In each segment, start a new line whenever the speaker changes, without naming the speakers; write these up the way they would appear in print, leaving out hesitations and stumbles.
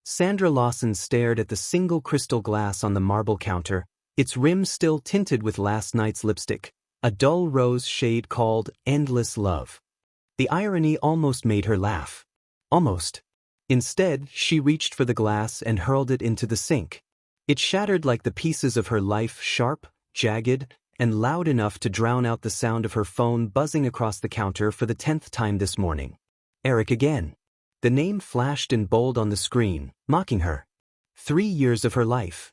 Sandra Lawson stared at the single crystal glass on the marble counter, its rim still tinted with last night's lipstick, a dull rose shade called Endless Love. The irony almost made her laugh. Almost. Instead, she reached for the glass and hurled it into the sink. It shattered like the pieces of her life, sharp, jagged, and loud enough to drown out the sound of her phone buzzing across the counter for the 10th time this morning. Eric again. The name flashed in bold on the screen, mocking her. 3 years of her life.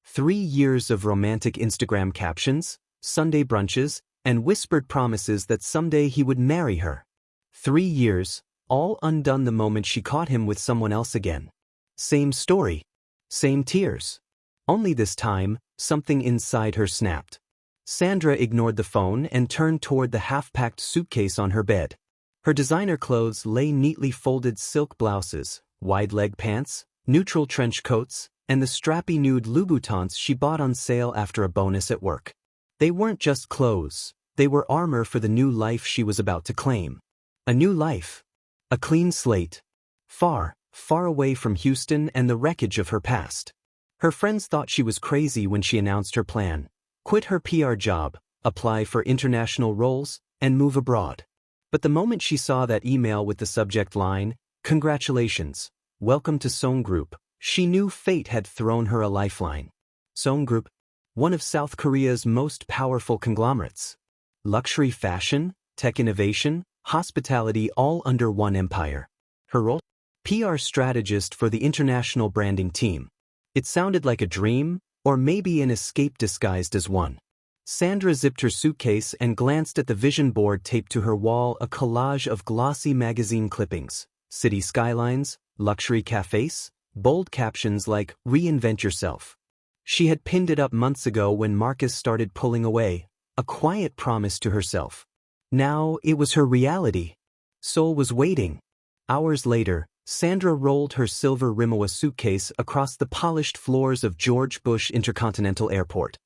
3 years of romantic Instagram captions, Sunday brunches, and whispered promises that someday he would marry her. 3 years, all undone the moment she caught him with someone else again. Same story. Same tears. Only this time, something inside her snapped. Sandra ignored the phone and turned toward the half-packed suitcase on her bed. Her designer clothes lay neatly folded silk blouses, wide-leg pants, neutral trench coats, and the strappy nude Louboutins she bought on sale after a bonus at work. They weren't just clothes, they were armor for the new life she was about to claim. A new life. A clean slate. Far, far away from Houston and the wreckage of her past. Her friends thought she was crazy when she announced her plan. Quit her PR job, apply for international roles, and move abroad. But the moment she saw that email with the subject line, "Congratulations, welcome to Seoul Group," she knew fate had thrown her a lifeline. Seoul Group, one of South Korea's most powerful conglomerates. Luxury fashion, tech innovation, hospitality all under one empire. Her role? PR strategist for the international branding team. It sounded like a dream, or maybe an escape disguised as one. Sandra zipped her suitcase and glanced at the vision board taped to her wall, a collage of glossy magazine clippings, city skylines, luxury cafes, bold captions like, "Reinvent yourself." She had pinned it up months ago when Marcus started pulling away, a quiet promise to herself. Now it was her reality. Seoul was waiting. Hours later, Sandra rolled her silver Rimowa suitcase across the polished floors of George Bush Intercontinental Airport.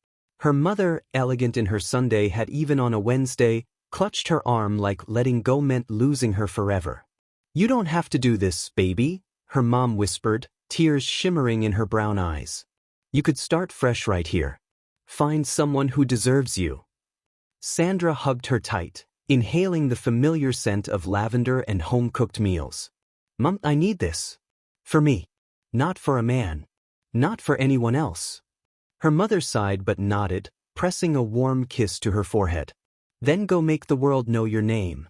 Her mother, elegant in her Sunday hat even on a Wednesday, clutched her arm like letting go meant losing her forever. "You don't have to do this, baby," her mom whispered, tears shimmering in her brown eyes. "You could start fresh right here. Find someone who deserves you." Sandra hugged her tight, inhaling the familiar scent of lavender and home-cooked meals. "Mom, I need this. For me. Not for a man. Not for anyone else." Her mother sighed but nodded, pressing a warm kiss to her forehead. "Then go make the world know your name."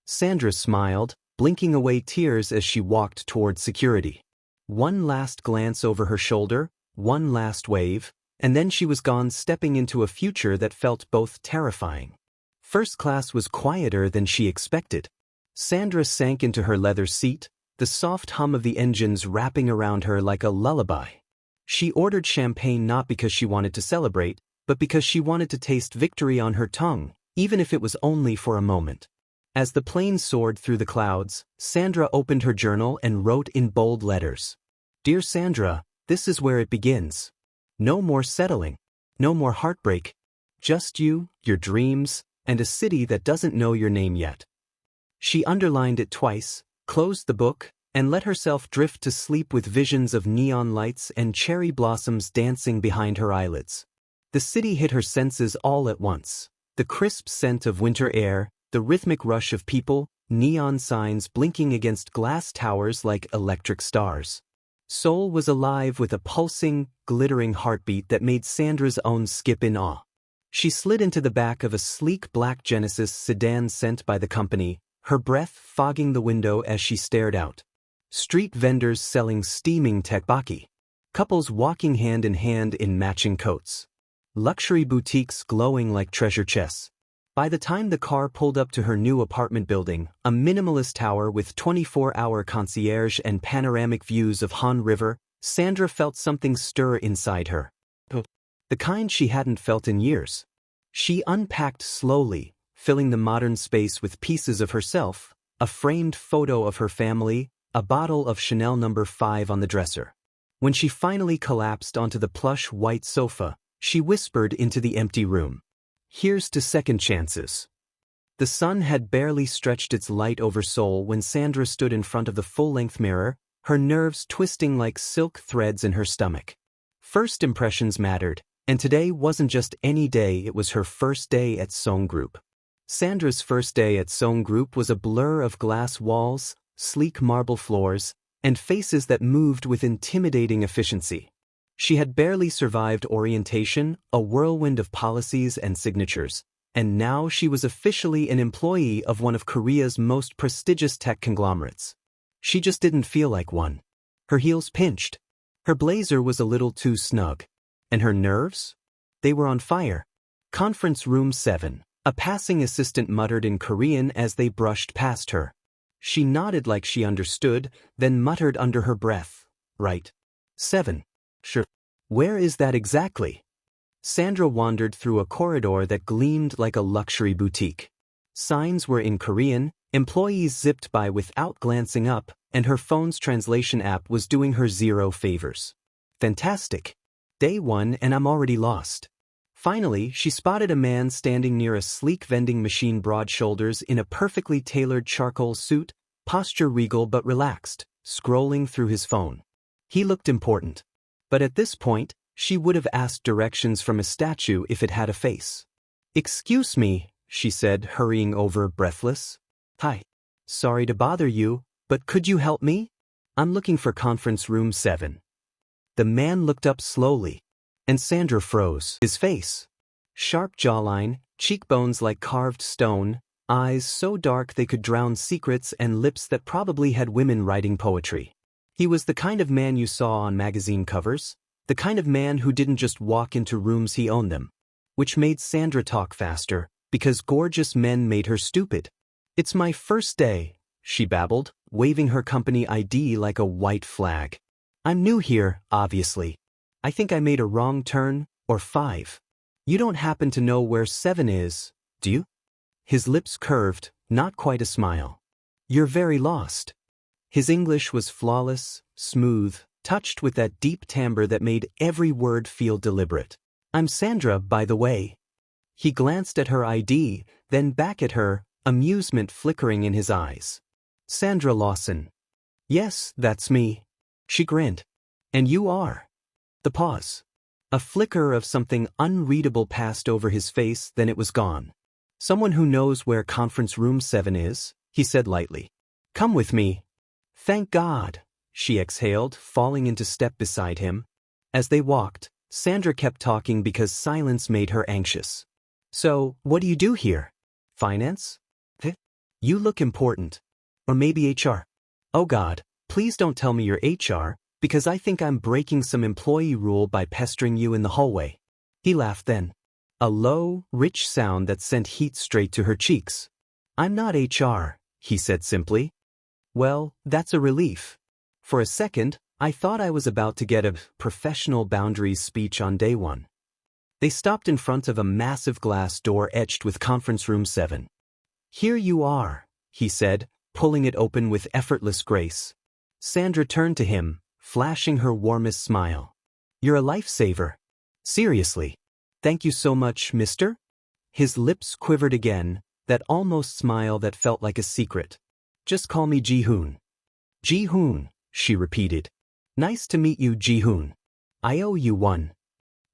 Sandra smiled, blinking away tears as she walked toward security. One last glance over her shoulder, one last wave, and then she was gone, stepping into a future that felt both terrifying. First class was quieter than she expected. Sandra sank into her leather seat, the soft hum of the engines wrapping around her like a lullaby. She ordered champagne not because she wanted to celebrate, but because she wanted to taste victory on her tongue, even if it was only for a moment. As the plane soared through the clouds, Sandra opened her journal and wrote in bold letters, "Dear Sandra, this is where it begins. No more settling. No more heartbreak. Just you, your dreams, and a city that doesn't know your name yet." She underlined it twice, closed the book, and let herself drift to sleep with visions of neon lights and cherry blossoms dancing behind her eyelids. The city hit her senses all at once. The crisp scent of winter air, the rhythmic rush of people, neon signs blinking against glass towers like electric stars. Seoul was alive with a pulsing, glittering heartbeat that made Sandra's own skip in awe. She slid into the back of a sleek black Genesis sedan sent by the company, her breath fogging the window as she stared out. Street vendors selling steaming tteokbokki. Couples walking hand in hand in matching coats. Luxury boutiques glowing like treasure chests. By the time the car pulled up to her new apartment building, a minimalist tower with 24-hour concierge and panoramic views of Han River, Sandra felt something stir inside her. The kind she hadn't felt in years. She unpacked slowly, filling the modern space with pieces of herself, a framed photo of her family, a bottle of Chanel No. 5 on the dresser. When she finally collapsed onto the plush white sofa, she whispered into the empty room, "Here's to second chances." The sun had barely stretched its light over Seoul when Sandra stood in front of the full-length mirror, her nerves twisting like silk threads in her stomach. First impressions mattered, and today wasn't just any day, it was her first day at Seoul Group. Sandra's first day at Seoul Group was a blur of glass walls, sleek marble floors, and faces that moved with intimidating efficiency. She had barely survived orientation, a whirlwind of policies and signatures, and now she was officially an employee of one of Korea's most prestigious tech conglomerates. She just didn't feel like one. Her heels pinched. Her blazer was a little too snug. And her nerves? They were on fire. Conference Room 7, a passing assistant muttered in Korean as they brushed past her. She nodded like she understood, then muttered under her breath, "Right. 7. Sure. Where is that exactly?" Sandra wandered through a corridor that gleamed like a luxury boutique. Signs were in Korean, employees zipped by without glancing up, and her phone's translation app was doing her zero favors. Fantastic. Day 1 and I'm already lost. Finally, she spotted a man standing near a sleek vending machine, broad shoulders in a perfectly tailored charcoal suit, posture regal but relaxed, scrolling through his phone. He looked important. But at this point, she would have asked directions from a statue if it had a face. "Excuse me," she said, hurrying over, breathless. "Hi. Sorry to bother you, but could you help me? I'm looking for Conference Room 7. The man looked up slowly, and Sandra froze. His face. Sharp jawline, cheekbones like carved stone, eyes so dark they could drown secrets, and lips that probably had women writing poetry. He was the kind of man you saw on magazine covers, the kind of man who didn't just walk into rooms, he owned them. Which made Sandra talk faster, because gorgeous men made her stupid. "It's my first day," she babbled, waving her company ID like a white flag. "I'm new here, obviously. I think I made a wrong turn, or 5. You don't happen to know where 7 is, do you?" His lips curved, not quite a smile. "You're very lost." His English was flawless, smooth, touched with that deep timbre that made every word feel deliberate. "I'm Sandra, by the way." He glanced at her ID, then back at her, amusement flickering in his eyes. "Sandra Lawson." "Yes, that's me." She grinned. "And you are?" The pause. A flicker of something unreadable passed over his face, then it was gone. "Someone who knows where Conference Room 7 is," he said lightly. "Come with me." "Thank God," she exhaled, falling into step beside him. As they walked, Sandra kept talking because silence made her anxious. "So, what do you do here? Finance? You look important. Or maybe HR. Oh God, please don't tell me you're HR, because I think I'm breaking some employee rule by pestering you in the hallway." He laughed then. A low, rich sound that sent heat straight to her cheeks. "I'm not HR," he said simply. "Well, that's a relief. For a second, I thought I was about to get a professional boundaries speech on day 1. They stopped in front of a massive glass door etched with Conference Room 7. "Here you are," he said, pulling it open with effortless grace. Sandra turned to him, flashing her warmest smile. "You're a lifesaver. Seriously. Thank you so much, mister." His lips quivered again, that almost smile that felt like a secret. "Just call me Ji-hoon." "Ji-hoon," she repeated. "Nice to meet you, Ji-hoon. I owe you one."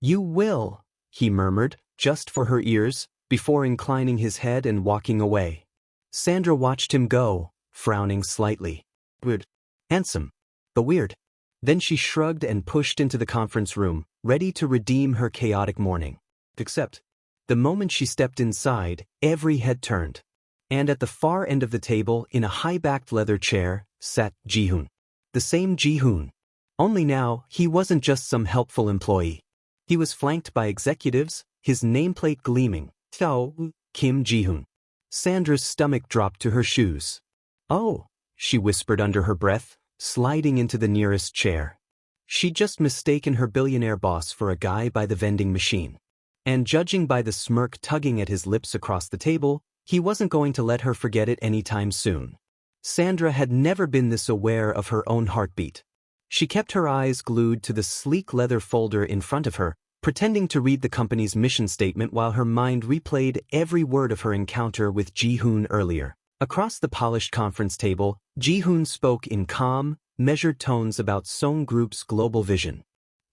"You will," he murmured, just for her ears, before inclining his head and walking away. Sandra watched him go, frowning slightly. Weird. Handsome. But weird. Then she shrugged and pushed into the conference room, ready to redeem her chaotic morning. Except, the moment she stepped inside, every head turned. And at the far end of the table, in a high-backed leather chair, sat Ji-hoon. The same Ji-hoon. Only now, he wasn't just some helpful employee. He was flanked by executives, his nameplate gleaming. Tao, Kim Ji-hoon. Sandra's stomach dropped to her shoes. "Oh," she whispered under her breath, sliding into the nearest chair. She'd just mistaken her billionaire boss for a guy by the vending machine. And judging by the smirk tugging at his lips across the table, he wasn't going to let her forget it anytime soon. Sandra had never been this aware of her own heartbeat. She kept her eyes glued to the sleek leather folder in front of her, pretending to read the company's mission statement while her mind replayed every word of her encounter with Ji-hoon earlier. Across the polished conference table, Ji-hoon spoke in calm, measured tones about Song Group's global vision.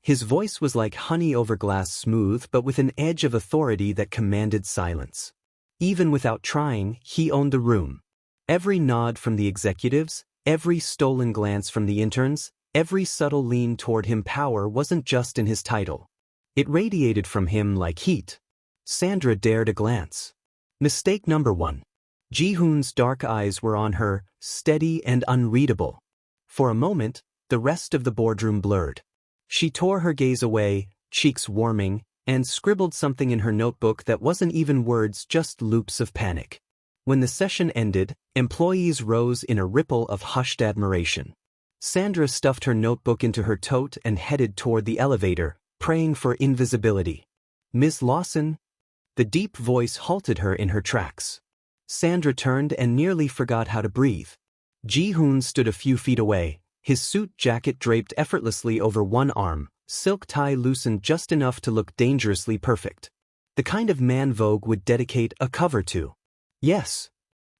His voice was like honey over glass, smooth but with an edge of authority that commanded silence. Even without trying, he owned the room. Every nod from the executives, every stolen glance from the interns, every subtle lean toward him. Power wasn't just in his title. It radiated from him like heat. Sandra dared a glance. Mistake number one. Ji-hoon's dark eyes were on her, steady and unreadable. For a moment, the rest of the boardroom blurred. She tore her gaze away, cheeks warming, and scribbled something in her notebook that wasn't even words, just loops of panic. When the session ended, employees rose in a ripple of hushed admiration. Sandra stuffed her notebook into her tote and headed toward the elevator, praying for invisibility. "Ms. Lawson?" The deep voice halted her in her tracks. Sandra turned and nearly forgot how to breathe. Ji-hoon stood a few feet away, his suit jacket draped effortlessly over one arm, silk tie loosened just enough to look dangerously perfect. The kind of man Vogue would dedicate a cover to. "Yes."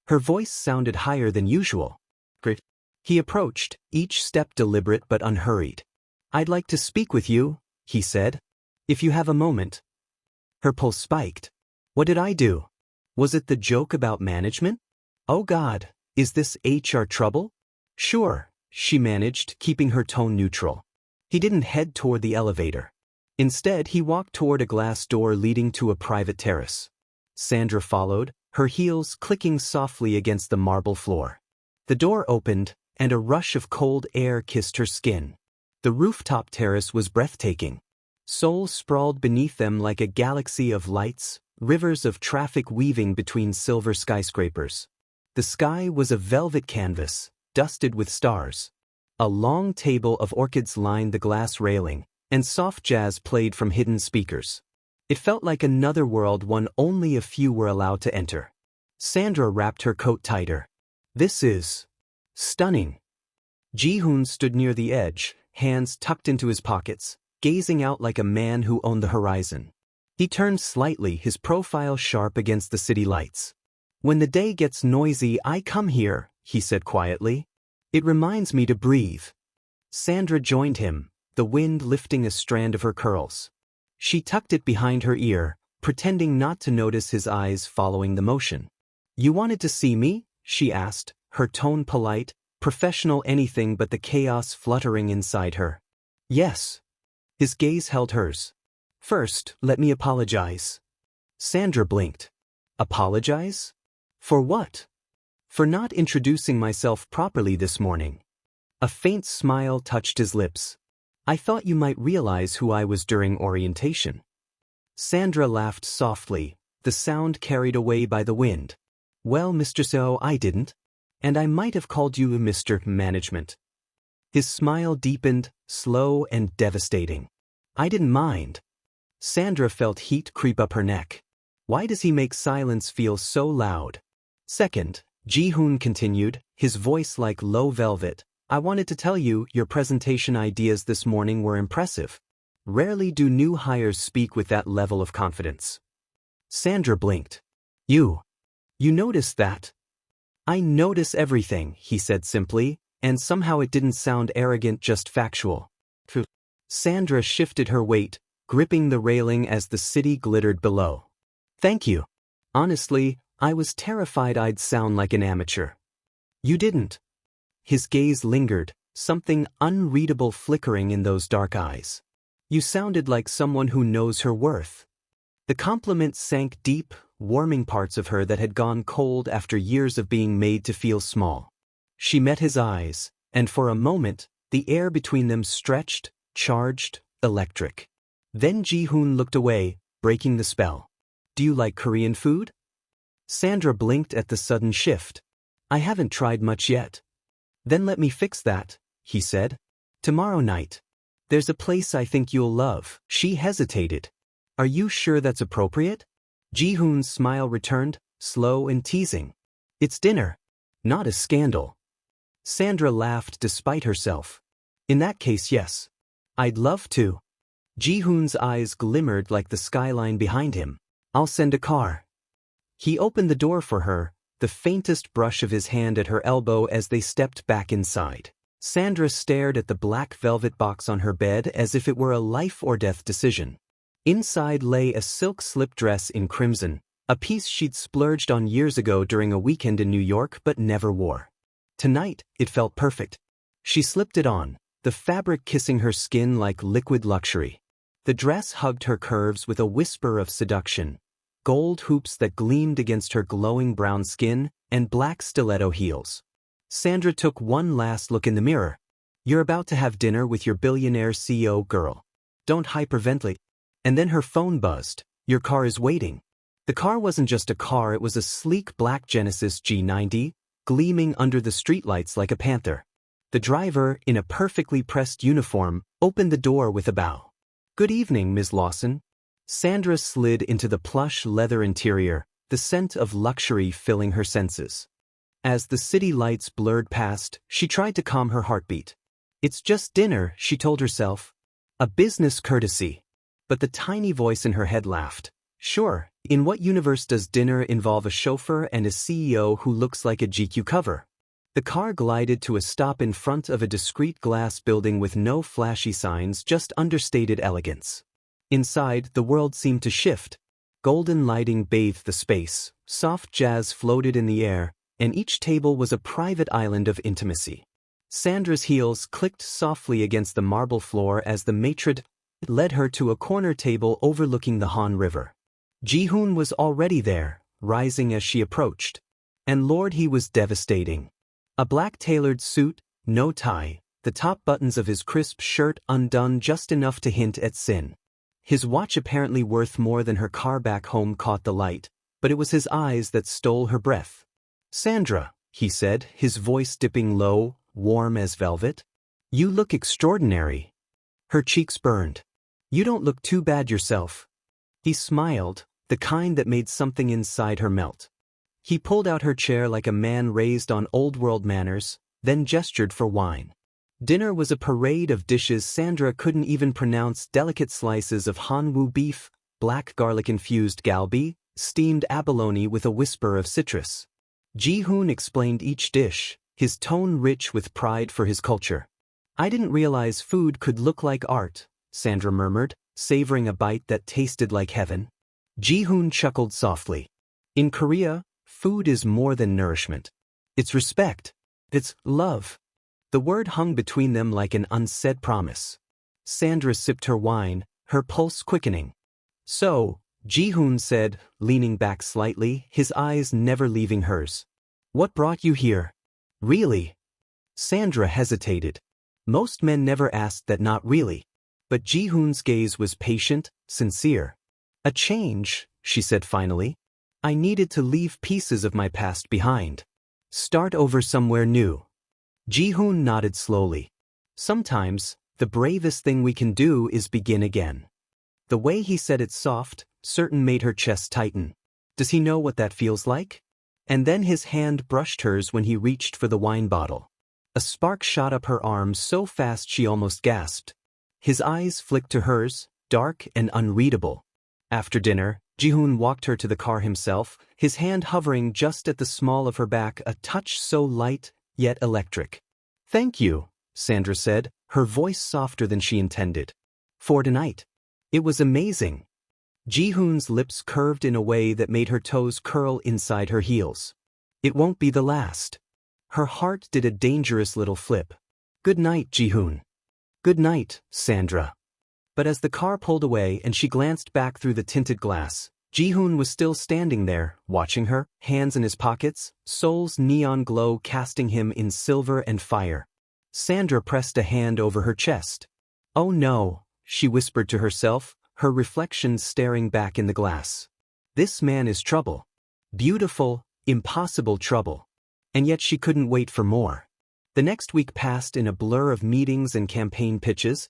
Her voice sounded higher than usual. "Great." He approached, each step deliberate but unhurried. "I'd like to speak with you," he said. "If you have a moment." Her pulse spiked. What did I do? Was it the joke about management? Oh God, is this HR trouble? "Sure," she managed, keeping her tone neutral. He didn't head toward the elevator. Instead, he walked toward a glass door leading to a private terrace. Sandra followed, her heels clicking softly against the marble floor. The door opened, and a rush of cold air kissed her skin. The rooftop terrace was breathtaking. Seoul sprawled beneath them like a galaxy of lights, rivers of traffic weaving between silver skyscrapers. The sky was a velvet canvas, dusted with stars. A long table of orchids lined the glass railing, and soft jazz played from hidden speakers. It felt like another world, one only a few were allowed to enter. Sandra wrapped her coat tighter. "This is stunning." Ji-hoon stood near the edge, hands tucked into his pockets, gazing out like a man who owned the horizon. He turned slightly, his profile sharp against the city lights. "When the day gets noisy, I come here," he said quietly. "It reminds me to breathe." Sandra joined him, the wind lifting a strand of her curls. She tucked it behind her ear, pretending not to notice his eyes following the motion. "You wanted to see me?" she asked, her tone polite, professional, anything but the chaos fluttering inside her. "Yes." His gaze held hers. "First, let me apologize." Sandra blinked. "Apologize? For what?" "For not introducing myself properly this morning." A faint smile touched his lips. "I thought you might realize who I was during orientation." Sandra laughed softly, the sound carried away by the wind. "Well, Mr. So I didn't. And I might have called you Mr. Management." His smile deepened, slow and devastating. "I didn't mind." Sandra felt heat creep up her neck. Why does he make silence feel so loud? "Second," Ji-hoon continued, his voice like low velvet, "I wanted to tell you your presentation ideas this morning were impressive. Rarely do new hires speak with that level of confidence." Sandra blinked. You noticed that?" "I notice everything," he said simply, and somehow it didn't sound arrogant, just factual. Sandra shifted her weight, gripping the railing as the city glittered below. "Thank you. Honestly, I was terrified I'd sound like an amateur." "You didn't." His gaze lingered, something unreadable flickering in those dark eyes. "You sounded like someone who knows her worth." The compliment sank deep, warming parts of her that had gone cold after years of being made to feel small. She met his eyes, and for a moment, the air between them stretched, charged, electric. Then Ji-hoon looked away, breaking the spell. "Do you like Korean food?" Sandra blinked at the sudden shift. "I haven't tried much yet." "Then let me fix that," he said. "Tomorrow night. There's a place I think you'll love." She hesitated. "Are you sure that's appropriate?" Ji-hoon's smile returned, slow and teasing. "It's dinner, not a scandal." Sandra laughed despite herself. "In that case, yes. I'd love to." Ji-hoon's eyes glimmered like the skyline behind him. "I'll send a car." He opened the door for her, the faintest brush of his hand at her elbow as they stepped back inside. Sandra stared at the black velvet box on her bed as if it were a life-or-death decision. Inside lay a silk slip dress in crimson, a piece she'd splurged on years ago during a weekend in New York but never wore. Tonight, it felt perfect. She slipped it on, the fabric kissing her skin like liquid luxury. The dress hugged her curves with a whisper of seduction. Gold hoops that gleamed against her glowing brown skin, and black stiletto heels. Sandra took one last look in the mirror. You're about to have dinner with your billionaire CEO girl. Don't hyperventilate. And then her phone buzzed. Your car is waiting. The car wasn't just a car, it was a sleek black Genesis G90, gleaming under the streetlights like a panther. The driver, in a perfectly pressed uniform, opened the door with a bow. Good evening, Ms. Lawson. Sandra slid into the plush leather interior, the scent of luxury filling her senses. As the city lights blurred past, she tried to calm her heartbeat. It's just dinner, she told herself. A business courtesy. But the tiny voice in her head laughed. Sure, in what universe does dinner involve a chauffeur and a CEO who looks like a GQ cover? The car glided to a stop in front of a discreet glass building with no flashy signs, just understated elegance. Inside, the world seemed to shift. Golden lighting bathed the space, soft jazz floated in the air, and each table was a private island of intimacy. Sandra's heels clicked softly against the marble floor as the maitre d' led her to a corner table overlooking the Han River. Ji-hoon was already there, rising as she approached. And Lord, he was devastating. A black tailored suit, no tie, the top buttons of his crisp shirt undone just enough to hint at sin. His watch, apparently worth more than her car back home, caught the light, but it was his eyes that stole her breath. Sandra, he said, his voice dipping low, warm as velvet. You look extraordinary. Her cheeks burned. You don't look too bad yourself. He smiled, the kind that made something inside her melt. He pulled out her chair like a man raised on old-world manners, then gestured for wine. Dinner was a parade of dishes Sandra couldn't even pronounce: delicate slices of Hanwoo beef, black garlic-infused galbi, steamed abalone with a whisper of citrus. Ji-hoon explained each dish, his tone rich with pride for his culture. I didn't realize food could look like art, Sandra murmured, savoring a bite that tasted like heaven. Ji-hoon chuckled softly. In Korea, food is more than nourishment. It's respect. It's love. The word hung between them like an unsaid promise. Sandra sipped her wine, her pulse quickening. So, Ji-hoon said, leaning back slightly, his eyes never leaving hers. What brought you here? Really? Sandra hesitated. Most men never asked that, not really. But Ji-hoon's gaze was patient, sincere. A change, she said finally. I needed to leave pieces of my past behind. Start over somewhere new. Ji-hoon nodded slowly. Sometimes, the bravest thing we can do is begin again. The way he said it, soft, certain, made her chest tighten. Does he know what that feels like? And then his hand brushed hers when he reached for the wine bottle. A spark shot up her arm so fast she almost gasped. His eyes flicked to hers, dark and unreadable. After dinner, Ji-hoon walked her to the car himself, his hand hovering just at the small of her back, a touch so light, yet electric. Thank you, Sandra said, her voice softer than she intended. For tonight. It was amazing. Ji-hoon's lips curved in a way that made her toes curl inside her heels. It won't be the last. Her heart did a dangerous little flip. Good night, Ji-hoon. Good night, Sandra. But as the car pulled away and she glanced back through the tinted glass, Ji-hoon was still standing there, watching her, hands in his pockets, Seoul's neon glow casting him in silver and fire. Sandra pressed a hand over her chest. Oh no, she whispered to herself, her reflection staring back in the glass. This man is trouble. Beautiful, impossible trouble. And yet she couldn't wait for more. The next week passed in a blur of meetings and campaign pitches.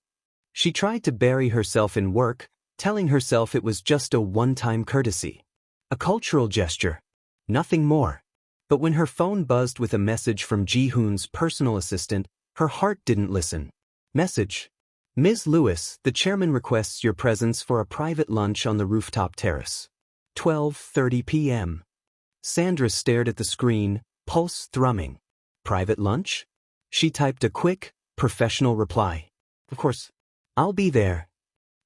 She tried to bury herself in work, telling herself it was just a one-time courtesy. A cultural gesture. Nothing more. But when her phone buzzed with a message from Ji-hoon's personal assistant, her heart didn't listen. Message. Ms. Lewis, the chairman requests your presence for a private lunch on the rooftop terrace. 12:30 p.m. Sandra stared at the screen, pulse thrumming. Private lunch? She typed a quick, professional reply. Of course. I'll be there.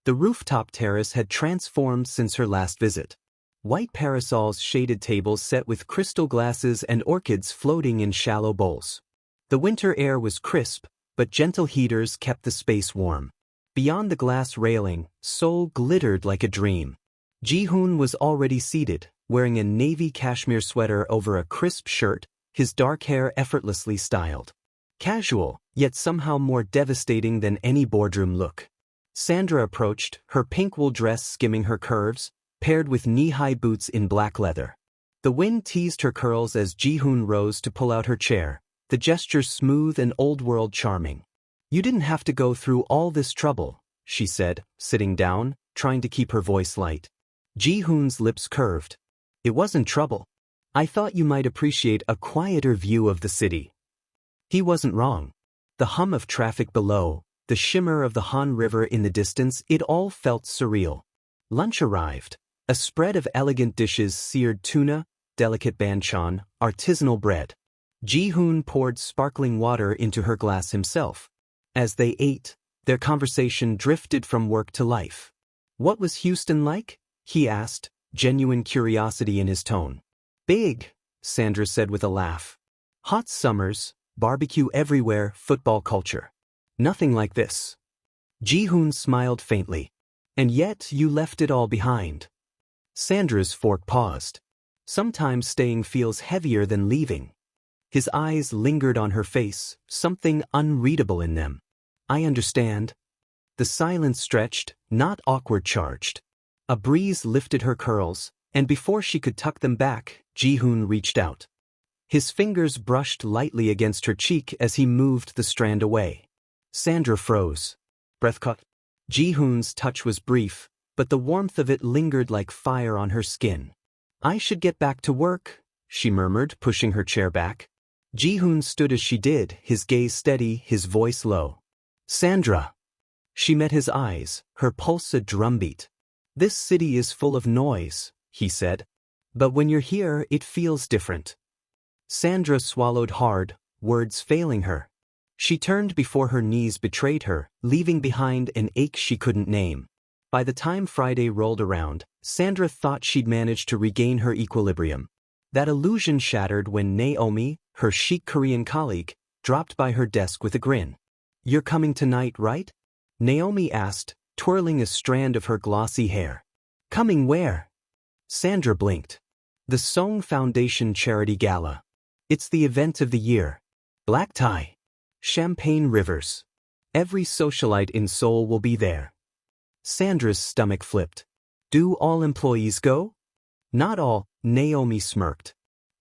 The rooftop terrace had transformed since her last visit. White parasols, shaded tables set with crystal glasses and orchids floating in shallow bowls. The winter air was crisp, but gentle heaters kept the space warm. Beyond the glass railing, Seoul glittered like a dream. Ji-hoon was already seated, wearing a navy cashmere sweater over a crisp shirt, his dark hair effortlessly styled. Casual, yet somehow more devastating than any boardroom look. Sandra approached, her pink wool dress skimming her curves, paired with knee-high boots in black leather. The wind teased her curls as Ji-hoon rose to pull out her chair, the gesture smooth and old-world charming. You didn't have to go through all this trouble, she said, sitting down, trying to keep her voice light. Ji-hoon's lips curved. It wasn't trouble. I thought you might appreciate a quieter view of the city. He wasn't wrong. The hum of traffic below, the shimmer of the Han River in the distance, it all felt surreal. Lunch arrived. A spread of elegant dishes: seared tuna, delicate banchan, artisanal bread. Ji-hoon poured sparkling water into her glass himself. As they ate, their conversation drifted from work to life. What was Houston like? He asked, genuine curiosity in his tone. Big, Sandra said with a laugh. Hot summers, barbecue everywhere, football culture. Nothing like this. Ji-hoon smiled faintly. And yet you left it all behind. Sandra's fork paused. Sometimes staying feels heavier than leaving. His eyes lingered on her face, something unreadable in them. I understand. The silence stretched, not awkward charged. A breeze lifted her curls, and before she could tuck them back, Ji-hoon reached out. His fingers brushed lightly against her cheek as he moved the strand away. Sandra froze. Breath caught. Ji-hoon's touch was brief, but the warmth of it lingered like fire on her skin. I should get back to work, she murmured, pushing her chair back. Ji-hoon stood as she did, his gaze steady, his voice low. Sandra. She met his eyes, her pulse a drumbeat. This city is full of noise, he said. But when you're here, it feels different. Sandra swallowed hard, words failing her. She turned before her knees betrayed her, leaving behind an ache she couldn't name. By the time Friday rolled around, Sandra thought she'd managed to regain her equilibrium. That illusion shattered when Naomi, her chic Korean colleague, dropped by her desk with a grin. You're coming tonight, right? Naomi asked, twirling a strand of her glossy hair. Coming where? Sandra blinked. The Song Foundation Charity Gala. It's the event of the year. Black tie. Champagne rivers. Every socialite in Seoul will be there. Sandra's stomach flipped. Do all employees go? Not all, Naomi smirked.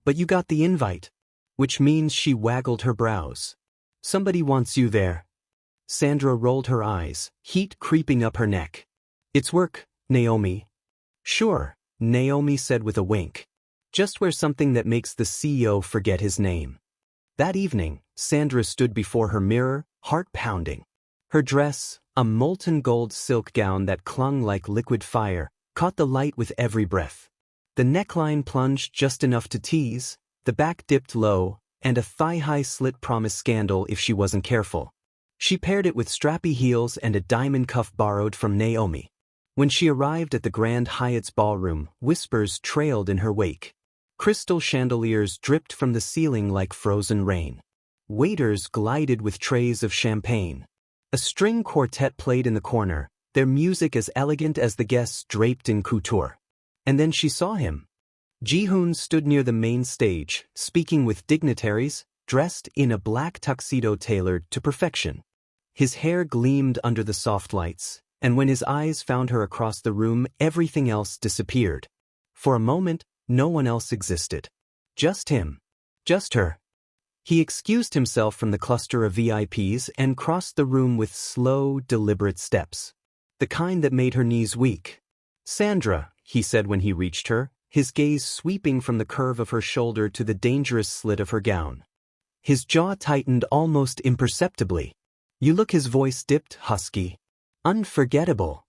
But you got the invite. Which means she waggled her brows. Somebody wants you there. Sandra rolled her eyes, heat creeping up her neck. It's work, Naomi. Sure, Naomi said with a wink. Just wear something that makes the CEO forget his name. That evening, Sandra stood before her mirror, heart pounding. Her dress, a molten gold silk gown that clung like liquid fire, caught the light with every breath. The neckline plunged just enough to tease, the back dipped low, and a thigh-high slit promised scandal if she wasn't careful. She paired it with strappy heels and a diamond cuff borrowed from Naomi. When she arrived at the Grand Hyatt's ballroom, whispers trailed in her wake. Crystal chandeliers dripped from the ceiling like frozen rain. Waiters glided with trays of champagne. A string quartet played in the corner, their music as elegant as the guests draped in couture. And then she saw him. Ji-hoon stood near the main stage, speaking with dignitaries, dressed in a black tuxedo tailored to perfection. His hair gleamed under the soft lights, and when his eyes found her across the room, everything else disappeared. For a moment, no one else existed. Just him. Just her. He excused himself from the cluster of VIPs and crossed the room with slow, deliberate steps. The kind that made her knees weak. Sandra, he said when he reached her, his gaze sweeping from the curve of her shoulder to the dangerous slit of her gown. His jaw tightened almost imperceptibly. You look, his voice dipped, husky. Unforgettable.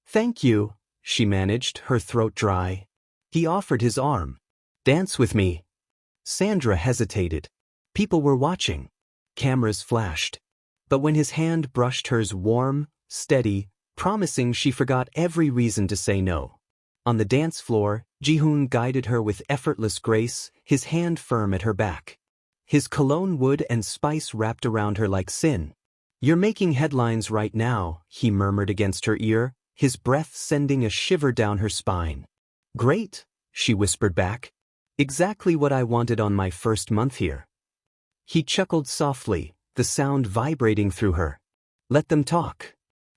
Thank you, she managed, her throat dry. He offered his arm. Dance with me. Sandra hesitated. People were watching. cameras flashed. But when his hand brushed hers warm, steady, promising, she forgot every reason to say no. On the dance floor, Jihoon guided her with effortless grace, his hand firm at her back. His cologne wood and spice wrapped around her like sin. "You're making headlines right now," he murmured against her ear, his breath sending a shiver down her spine. "Great," she whispered back. "Exactly what I wanted on my first month here." He chuckled softly, the sound vibrating through her. "Let them talk."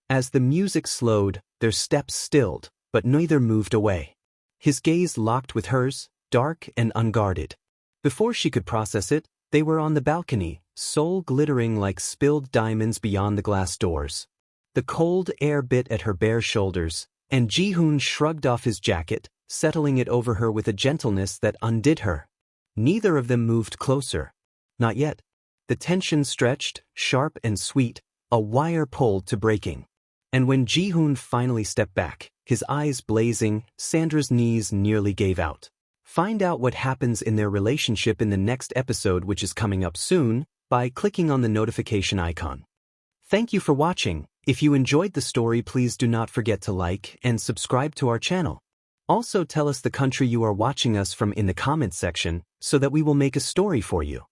As the music slowed, their steps stilled, but neither moved away. His gaze locked with hers, dark and unguarded. Before she could process it, they were on the balcony, Seoul glittering like spilled diamonds beyond the glass doors. The cold air bit at her bare shoulders, and Jihoon shrugged off his jacket, settling it over her with a gentleness that undid her. Neither of them moved closer. Not yet. The tension stretched, sharp and sweet, a wire pulled to breaking. And when Jihoon finally stepped back, his eyes blazing, Sandra's knees nearly gave out. Find out what happens in their relationship in the next episode, which is coming up soon, by clicking on the notification icon. Thank you for watching. If you enjoyed the story, please do not forget to like and subscribe to our channel. Also tell us the country you are watching us from in the comments section so that we will make a story for you.